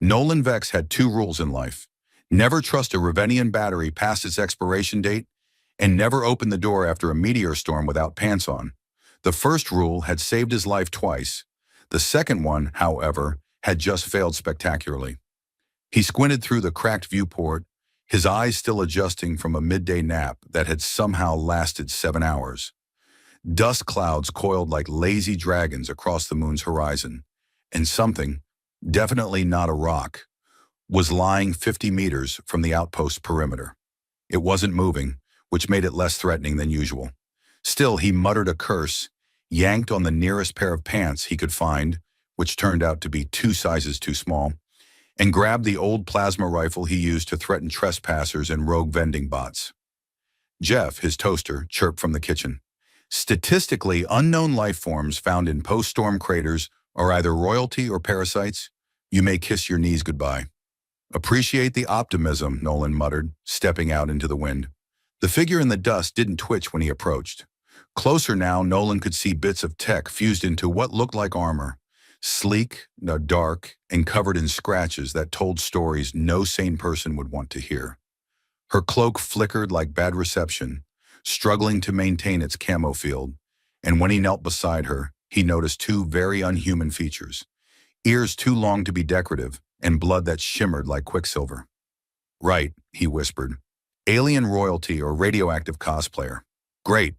Nolan Vex had two rules in life. Never trust a Ravenian battery past its expiration date, and never open the door after a meteor storm without pants on. The first rule had saved his life twice. The second one, however, had just failed spectacularly. He squinted through the cracked viewport, his eyes still adjusting from a midday nap that had somehow lasted 7 hours. Dust clouds coiled like lazy dragons across the moon's horizon, and something, definitely not a rock, was lying 50 meters from the outpost perimeter. It wasn't moving, which made it less threatening than usual. Still, he muttered a curse, yanked on the nearest pair of pants he could find, which turned out to be 2 sizes too small, and grabbed the old plasma rifle he used to threaten trespassers and rogue vending bots. Jeff, his toaster, chirped from the kitchen. Statistically unknown life forms found in post-storm craters are either royalty or parasites. You may kiss your knees goodbye. Appreciate the optimism, Nolan muttered, stepping out into the wind. The figure in the dust didn't twitch when he approached. Closer now, Nolan could see bits of tech fused into what looked like armor. Sleek, dark, and covered in scratches that told stories no sane person would want to hear. Her cloak flickered like bad reception, struggling to maintain its camo field, and when he knelt beside her, he noticed 2 very unhuman features. Ears too long to be decorative, and blood that shimmered like quicksilver. Right, he whispered. Alien royalty or radioactive cosplayer. Great.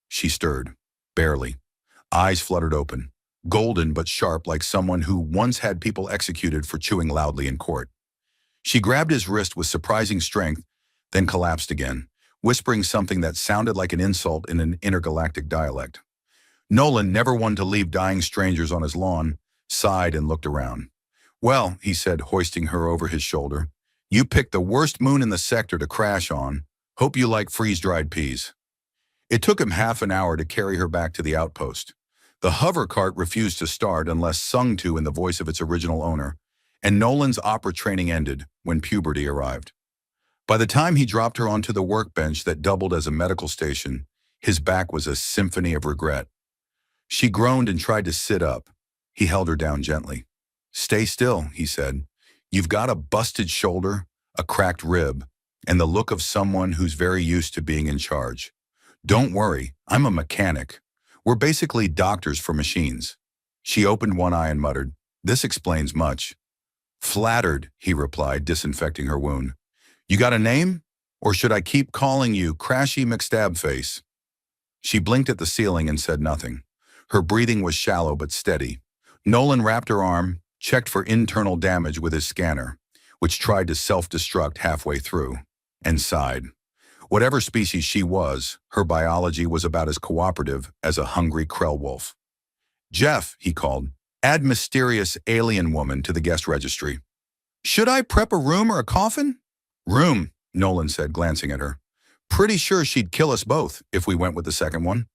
She stirred, barely. Eyes fluttered open. Golden but sharp like someone who once had people executed for chewing loudly in court. She grabbed his wrist with surprising strength, then collapsed again, whispering something that sounded like an insult in an intergalactic dialect. Nolan, never one to leave dying strangers on his lawn, sighed and looked around. Well, he said, hoisting her over his shoulder, you picked the worst moon in the sector to crash on. Hope you like freeze-dried peas. It took him half an hour to carry her back to the outpost. The hover cart refused to start unless sung to in the voice of its original owner, and Nolan's opera training ended when puberty arrived. By the time he dropped her onto the workbench that doubled as a medical station, his back was a symphony of regret. She groaned and tried to sit up. He held her down gently. Stay still, he said. You've got a busted shoulder, a cracked rib, and the look of someone who's very used to being in charge. Don't worry, I'm a mechanic. We're basically doctors for machines. She opened one eye and muttered, this explains much. Flattered, he replied, disinfecting her wound. You got a name? Or should I keep calling you Crashy McStabface? She blinked at the ceiling and said nothing. Her breathing was shallow but steady. Nolan wrapped her arm, checked for internal damage with his scanner, which tried to self-destruct halfway through, and sighed. Whatever species she was, her biology was about as cooperative as a hungry Krell wolf. Jeff, he called, add mysterious alien woman to the guest registry. Should I prep a room or a coffin? Room, Nolan said, glancing at her. Pretty sure she'd kill us both if we went with the second one.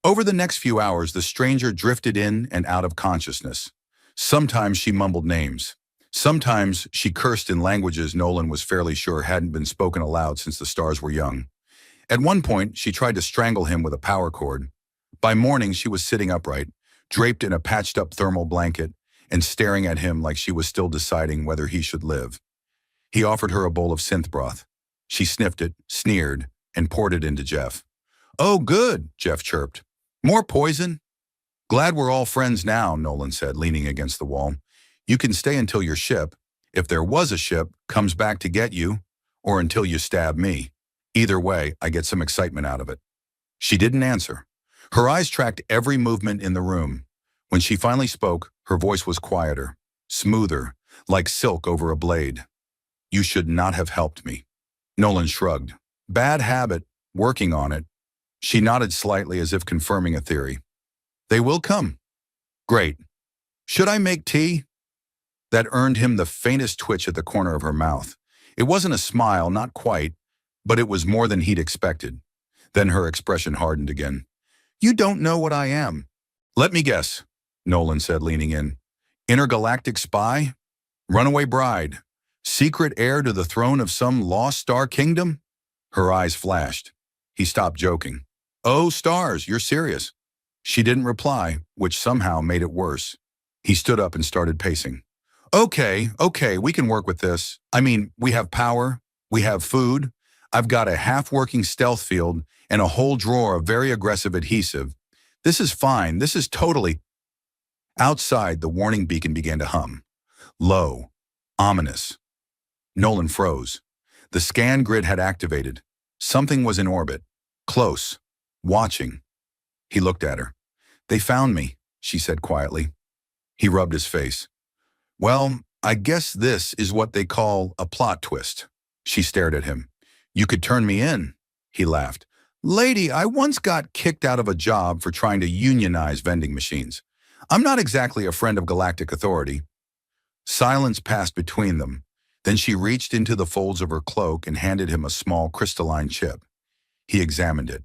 Over the next few hours, the stranger drifted in and out of consciousness. Sometimes she mumbled names. Sometimes she cursed in languages Nolan was fairly sure hadn't been spoken aloud since the stars were young. At one point, she tried to strangle him with a power cord. By morning, she was sitting upright, draped in a patched-up thermal blanket, and staring at him like she was still deciding whether he should live. He offered her a bowl of synth broth. She sniffed it, sneered, and poured it into Jeff. Oh, good, Jeff chirped. More poison? Glad we're all friends now, Nolan said, leaning against the wall. You can stay until your ship, if there was a ship, comes back to get you, or until you stab me. Either way, I get some excitement out of it. She didn't answer. Her eyes tracked every movement in the room. When she finally spoke, her voice was quieter, smoother, like silk over a blade. You should not have helped me. Nolan shrugged. Bad habit, working on it. She nodded slightly as if confirming a theory. They will come. Great. Should I make tea? That earned him the faintest twitch at the corner of her mouth. It wasn't a smile, not quite, but it was more than he'd expected. Then her expression hardened again. You don't know what I am. Let me guess, Nolan said, leaning in. Intergalactic spy? Runaway bride? Secret heir to the throne of some lost star kingdom? Her eyes flashed. He stopped joking. Oh, stars, you're serious. She didn't reply, which somehow made it worse. He stood up and started pacing. Okay, we can work with this. I mean, we have power, we have food, I've got a half-working stealth field, and a whole drawer of very aggressive adhesive. This is fine, this is totally... Outside, the warning beacon began to hum. Low. Ominous. Nolan froze. The scan grid had activated. Something was in orbit. Close. Watching. He looked at her. They found me, she said quietly. He rubbed his face. Well, I guess this is what they call a plot twist. She stared at him. You could turn me in, he laughed. Lady, I once got kicked out of a job for trying to unionize vending machines. I'm not exactly a friend of Galactic authority. Silence passed between them. Then she reached into the folds of her cloak and handed him a small crystalline chip. He examined it.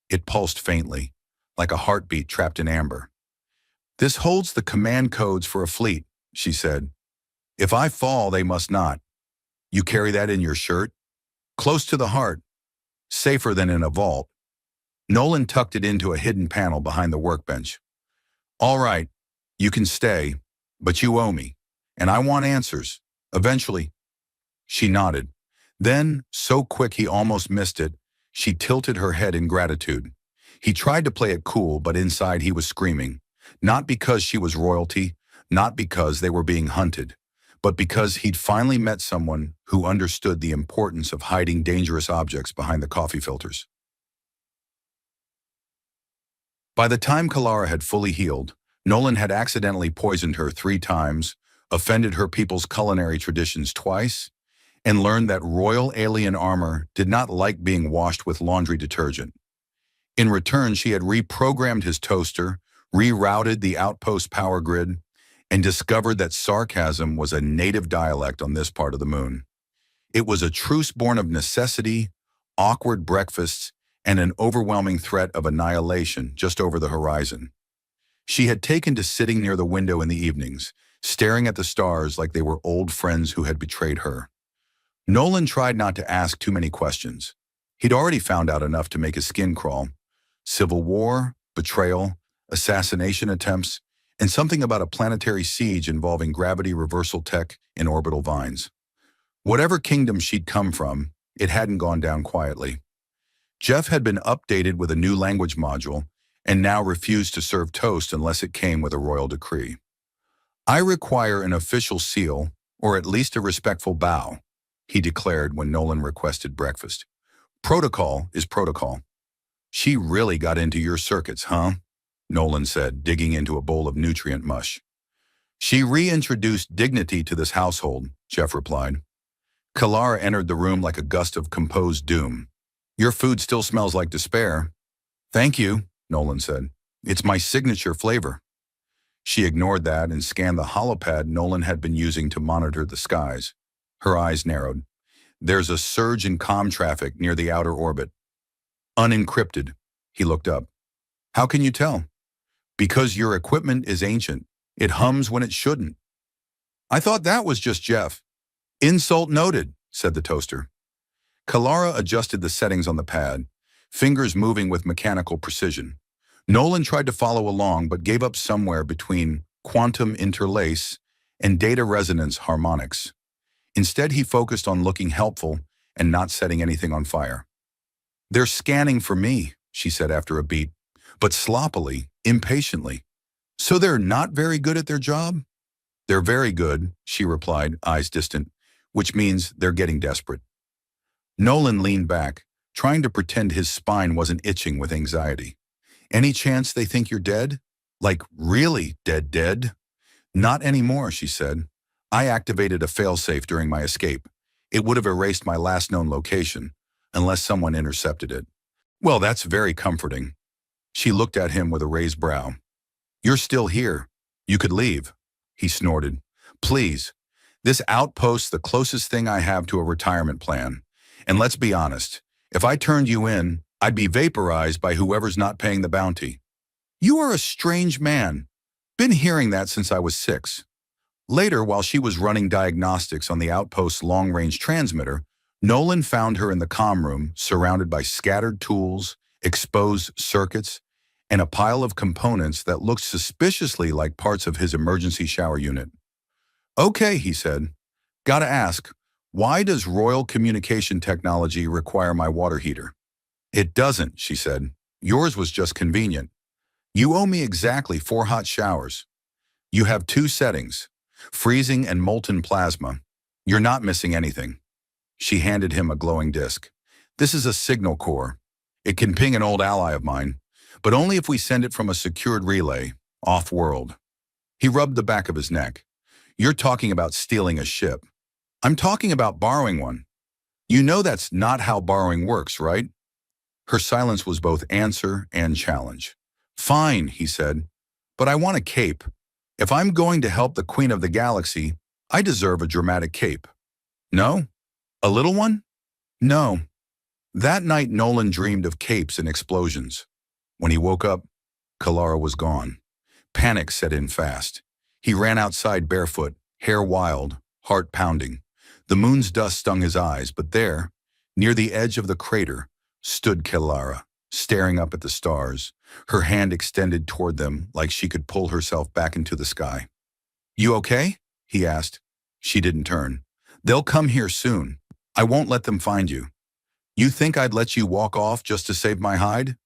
It pulsed faintly, like a heartbeat trapped in amber. This holds the command codes for a fleet, she said. If I fall, they must not. You carry that in your shirt? Close to the heart. Safer than in a vault. Nolan tucked it into a hidden panel behind the workbench. All right, you can stay, but you owe me, and I want answers. Eventually. She nodded. Then, so quick he almost missed it, she tilted her head in gratitude. He tried to play it cool, but inside he was screaming. Not because she was royalty, not because they were being hunted, but because he'd finally met someone who understood the importance of hiding dangerous objects behind the coffee filters. By the time Kalara had fully healed, Nolan had accidentally poisoned her 3 times, offended her people's culinary traditions twice, and learned that royal alien armor did not like being washed with laundry detergent. In return, she had reprogrammed his toaster, rerouted the outpost power grid, and discovered that sarcasm was a native dialect on this part of the moon. It was a truce born of necessity, awkward breakfasts, and an overwhelming threat of annihilation just over the horizon. She had taken to sitting near the window in the evenings, staring at the stars like they were old friends who had betrayed her. Nolan tried not to ask too many questions. He'd already found out enough to make his skin crawl. Civil war, betrayal, assassination attempts, and something about a planetary siege involving gravity reversal tech and orbital vines. Whatever kingdom she'd come from, it hadn't gone down quietly. Jeff had been updated with a new language module and now refused to serve toast unless it came with a royal decree. I require an official seal, or at least a respectful bow, he declared when Nolan requested breakfast. Protocol is protocol. She really got into your circuits, huh? Nolan said, digging into a bowl of nutrient mush. She reintroduced dignity to this household, Jeff replied. Kalara entered the room like a gust of composed doom. Your food still smells like despair. Thank you, Nolan said. It's my signature flavor. She ignored that and scanned the holopad Nolan had been using to monitor the skies. Her eyes narrowed. There's a surge in comm traffic near the outer orbit. Unencrypted. He looked up. How can you tell? Because your equipment is ancient. It hums when it shouldn't. I thought that was just Jeff. Insult noted, said the toaster. Kalara adjusted the settings on the pad, fingers moving with mechanical precision. Nolan tried to follow along but gave up somewhere between quantum interlace and data resonance harmonics. Instead, he focused on looking helpful and not setting anything on fire. They're scanning for me, she said after a beat, but sloppily, impatiently. So they're not very good at their job? They're very good, she replied, eyes distant, which means they're getting desperate. Nolan leaned back, trying to pretend his spine wasn't itching with anxiety. Any chance they think you're dead? Like really dead? Not anymore, she said. I activated a failsafe during my escape. It would have erased my last known location, unless someone intercepted it. Well, that's very comforting. She looked at him with a raised brow. You're still here. You could leave. He snorted. Please. This outpost's the closest thing I have to a retirement plan. And let's be honest, if I turned you in, I'd be vaporized by whoever's not paying the bounty. You are a strange man. Been hearing that since I was 6. Later, while she was running diagnostics on the outpost's long-range transmitter, Nolan found her in the comm room, surrounded by scattered tools, exposed circuits, and a pile of components that looked suspiciously like parts of his emergency shower unit. Okay, he said. Gotta ask, why does Royal Communication Technology require my water heater? It doesn't, she said. Yours was just convenient. You owe me exactly 4 hot showers. You have 2 settings, freezing and molten plasma. You're not missing anything. She handed him a glowing disk. This is a signal core. It can ping an old ally of mine, but only if we send it from a secured relay, off-world. He rubbed the back of his neck. You're talking about stealing a ship. I'm talking about borrowing one. You know that's not how borrowing works, right? Her silence was both answer and challenge. Fine, he said, but I want a cape. If I'm going to help the Queen of the Galaxy, I deserve a dramatic cape. No? A little one? No. That night Nolan dreamed of capes and explosions. When he woke up, Kalara was gone. Panic set in fast. He ran outside barefoot, hair wild, heart pounding. The moon's dust stung his eyes, but there, near the edge of the crater, stood Kalara, staring up at the stars, her hand extended toward them like she could pull herself back into the sky. You okay? He asked. She didn't turn. They'll come here soon. I won't let them find you. You think I'd let you walk off just to save my hide?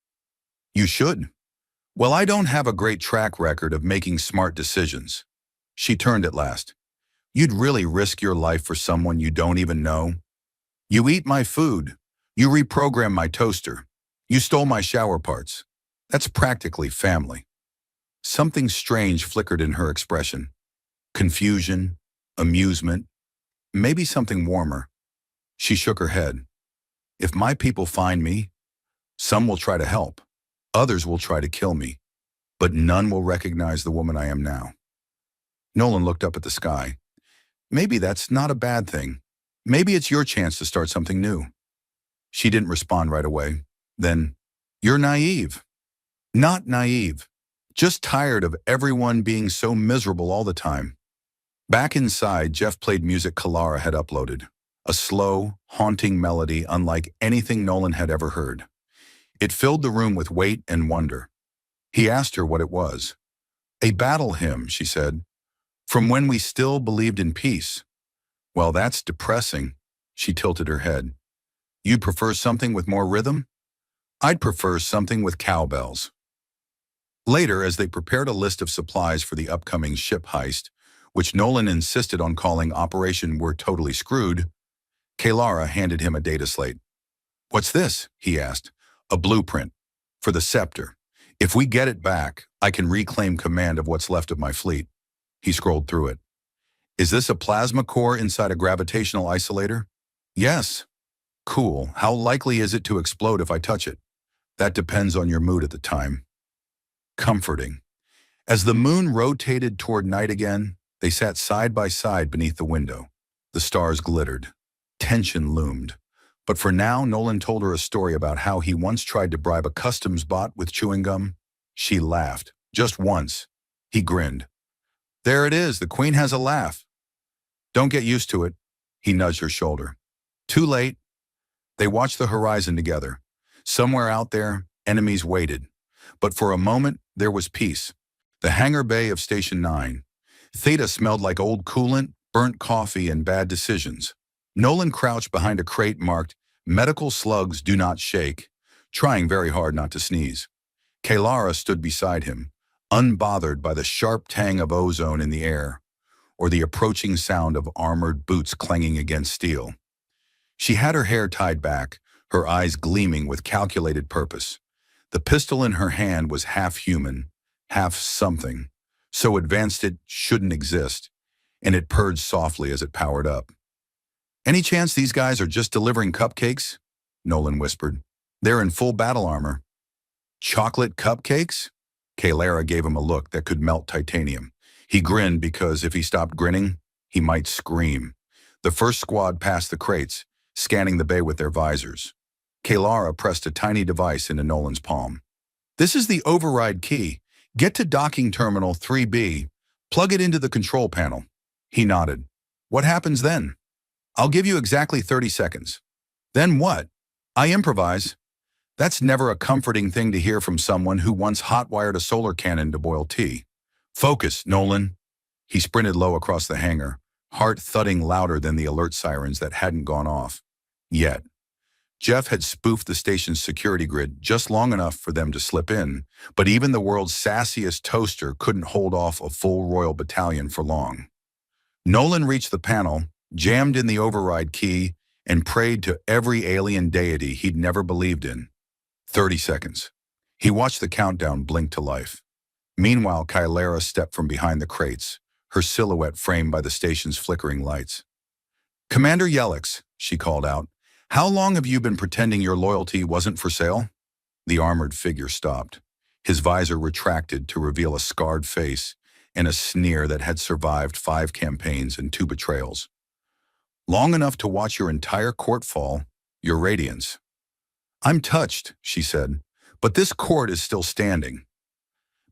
You should. Well, I don't have a great track record of making smart decisions. She turned at last. You'd really risk your life for someone you don't even know? You eat my food. You reprogram my toaster. You stole my shower parts. That's practically family. Something strange flickered in her expression. Confusion, amusement, maybe something warmer. She shook her head. If my people find me, some will try to help. Others will try to kill me. But none will recognize the woman I am now. Nolan looked up at the sky. Maybe that's not a bad thing. Maybe it's your chance to start something new. She didn't respond right away. Then, you're naive. Not naive. Just tired of everyone being so miserable all the time. Back inside, Jeff played music Kalara had uploaded. A slow, haunting melody unlike anything Nolan had ever heard. It filled the room with weight and wonder. He asked her what it was. A battle hymn, she said. From when we still believed in peace. Well, that's depressing. She tilted her head. You'd prefer something with more rhythm? I'd prefer something with cowbells. Later, as they prepared a list of supplies for the upcoming ship heist, which Nolan insisted on calling Operation We're Totally Screwed, Kalara handed him a data slate. What's this? He asked. A blueprint. For the scepter. If we get it back, I can reclaim command of what's left of my fleet. He scrolled through it. Is this a plasma core inside a gravitational isolator? Yes. Cool. How likely is it to explode if I touch it? That depends on your mood at the time. Comforting. As the moon rotated toward night again, they sat side by side beneath the window. The stars glittered. Tension loomed. But for now, Nolan told her a story about how he once tried to bribe a customs bot with chewing gum. She laughed. Just once. He grinned. There it is. The Queen has a laugh. Don't get used to it. He nudged her shoulder. Too late. They watched the horizon together. Somewhere out there, enemies waited. But for a moment, there was peace. The hangar bay of Station 9. Theta smelled like old coolant, burnt coffee, and bad decisions. Nolan crouched behind a crate marked, Medical Slugs Do Not Shake, trying very hard not to sneeze. Kalara stood beside him, unbothered by the sharp tang of ozone in the air, or the approaching sound of armored boots clanging against steel. She had her hair tied back, her eyes gleaming with calculated purpose. The pistol in her hand was half human, half something, so advanced it shouldn't exist, and it purred softly as it powered up. Any chance these guys are just delivering cupcakes? Nolan whispered. They're in full battle armor. Chocolate cupcakes? Kalara gave him a look that could melt titanium. He grinned because if he stopped grinning, he might scream. The first squad passed the crates, scanning the bay with their visors. Kalara pressed a tiny device into Nolan's palm. This is the override key. Get to docking terminal 3B. Plug it into the control panel. He nodded. What happens then? I'll give you exactly 30 seconds. Then what? I improvise. That's never a comforting thing to hear from someone who once hot-wired a solar cannon to boil tea. Focus, Nolan. He sprinted low across the hangar, heart thudding louder than the alert sirens that hadn't gone off. Yet, Jeff had spoofed the station's security grid just long enough for them to slip in, but even the world's sassiest toaster couldn't hold off a full Royal battalion for long. Nolan reached the panel, jammed in the override key, and prayed to every alien deity he'd never believed in. 30 seconds. He watched the countdown blink to life. Meanwhile, Kylera stepped from behind the crates, her silhouette framed by the station's flickering lights. "Commander Yelix," she called out, "how long have you been pretending your loyalty wasn't for sale?" The armored figure stopped. His visor retracted to reveal a scarred face and a sneer that had survived 5 campaigns and 2 betrayals. "Long enough to watch your entire court fall, your radiance." "I'm touched," she said, "but this court is still standing."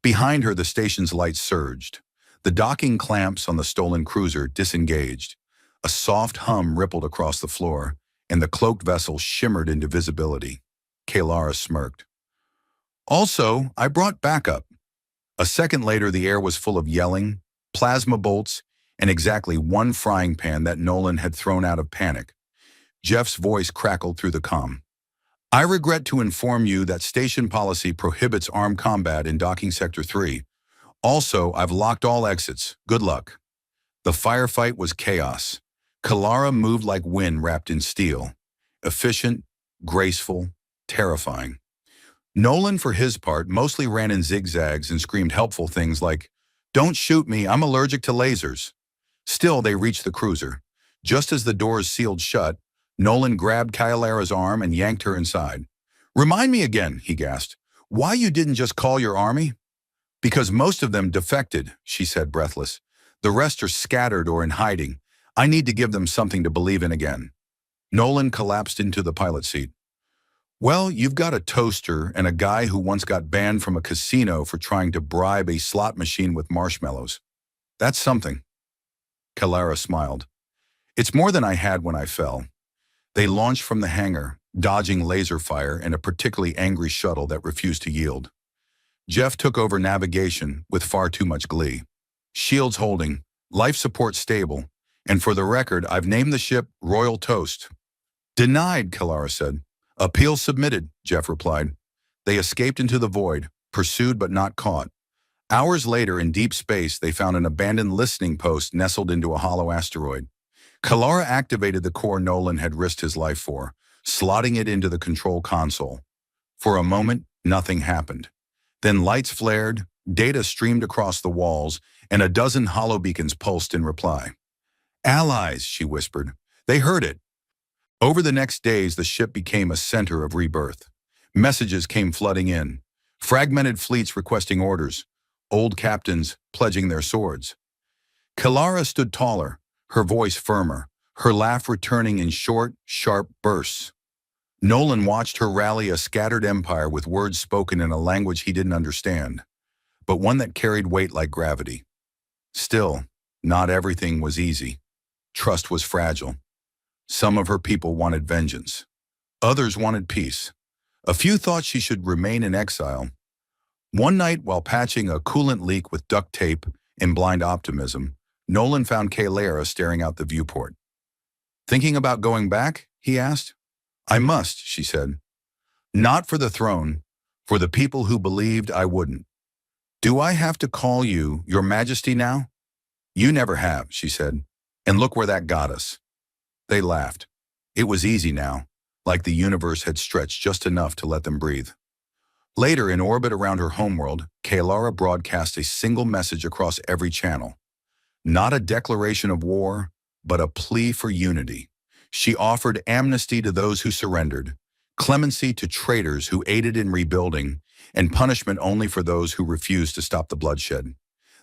Behind her, the station's lights surged. The docking clamps on the stolen cruiser disengaged. A soft hum rippled across the floor, and the cloaked vessel shimmered into visibility. Kaylara smirked. "Also, I brought backup." A second later, the air was full of yelling, plasma bolts, and exactly 1 frying pan that Nolan had thrown out of panic. Jeff's voice crackled through the comm. "I regret to inform you that station policy prohibits armed combat in Docking Sector 3. Also, I've locked all exits. Good luck." The firefight was chaos. Kaylara moved like wind wrapped in steel. Efficient, graceful, terrifying. Nolan, for his part, mostly ran in zigzags and screamed helpful things like, "Don't shoot me, I'm allergic to lasers." Still, they reached the cruiser. Just as the doors sealed shut, Nolan grabbed Kylera's arm and yanked her inside. "Remind me again," he gasped, "why you didn't just call your army?" "Because most of them defected," she said, breathless. "The rest are scattered or in hiding. I need to give them something to believe in again." Nolan collapsed into the pilot seat. "Well, you've got a toaster and a guy who once got banned from a casino for trying to bribe a slot machine with marshmallows. That's something." Kaylara smiled. "It's more than I had when I fell." They launched from the hangar, dodging laser fire and a particularly angry shuttle that refused to yield. Jeff took over navigation with far too much glee. "Shields holding, life support stable, and for the record, I've named the ship Royal Toast." "Denied," Kaylara said. "Appeal submitted," Jeff replied. They escaped into the void, pursued but not caught. Hours later, in deep space, they found an abandoned listening post nestled into a hollow asteroid. Kaylara activated the core Nolan had risked his life for, slotting it into the control console. For a moment, nothing happened. Then lights flared, data streamed across the walls, and a dozen holobeacons pulsed in reply. "Allies," she whispered. They heard it. Over the next days, the ship became a center of rebirth. Messages came flooding in. Fragmented fleets requesting orders. Old captains pledging their swords. Kaylara stood taller, her voice firmer, her laugh returning in short, sharp bursts. Nolan watched her rally a scattered empire with words spoken in a language he didn't understand, but one that carried weight like gravity. Still, not everything was easy. Trust was fragile. Some of her people wanted vengeance. Others wanted peace. A few thought she should remain in exile. One night, while patching a coolant leak with duct tape in blind optimism, Nolan found Kaylara staring out the viewport. "Thinking about going back?" he asked. "I must," she said. "Not for the throne, for the people who believed I wouldn't." "Do I have to call you Your Majesty now?" "You never have," she said. "And look where that got us." They laughed. It was easy now, like the universe had stretched just enough to let them breathe. Later, in orbit around her homeworld, Kaylara broadcast a single message across every channel. Not a declaration of war, but a plea for unity. She offered amnesty to those who surrendered, clemency to traitors who aided in rebuilding, and punishment only for those who refused to stop the bloodshed.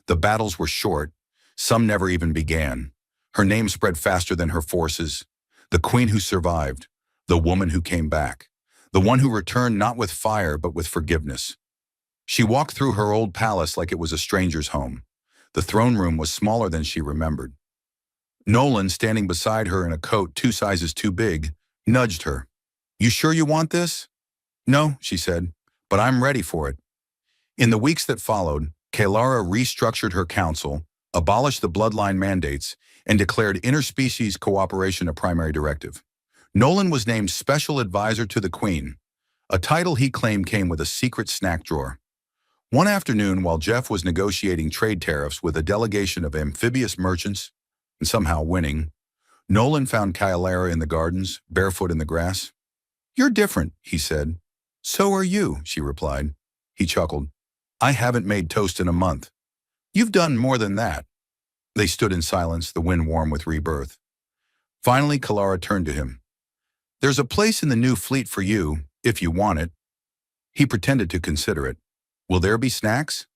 The battles were short. Some never even began. Her name spread faster than her forces. The queen who survived, the woman who came back, the one who returned not with fire but with forgiveness. She walked through her old palace like it was a stranger's home. The throne room was smaller than she remembered. Nolan, standing beside her in a coat 2 sizes too big, nudged her. "You sure you want this?" "No," she said, "but I'm ready for it." In the weeks that followed, Kaylara restructured her council, abolished the bloodline mandates, and declared interspecies cooperation a primary directive. Nolan was named Special Advisor to the Queen, a title he claimed came with a secret snack drawer. One afternoon, while Jeff was negotiating trade tariffs with a delegation of amphibious merchants, and somehow winning, Nolan found Kylara in the gardens, barefoot in the grass. "You're different," he said. "So are you," she replied. He chuckled. "I haven't made toast in a month." "You've done more than that." They stood in silence, the wind warm with rebirth. Finally, Kylara turned to him. "There's a place in the new fleet for you, if you want it." He pretended to consider it. "Will there be snacks?"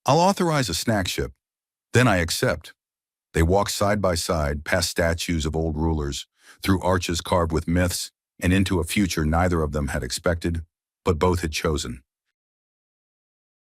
"I'll authorize a snack ship. Then I accept." They walked side by side, past statues of old rulers, through arches carved with myths, and into a future neither of them had expected, but both had chosen.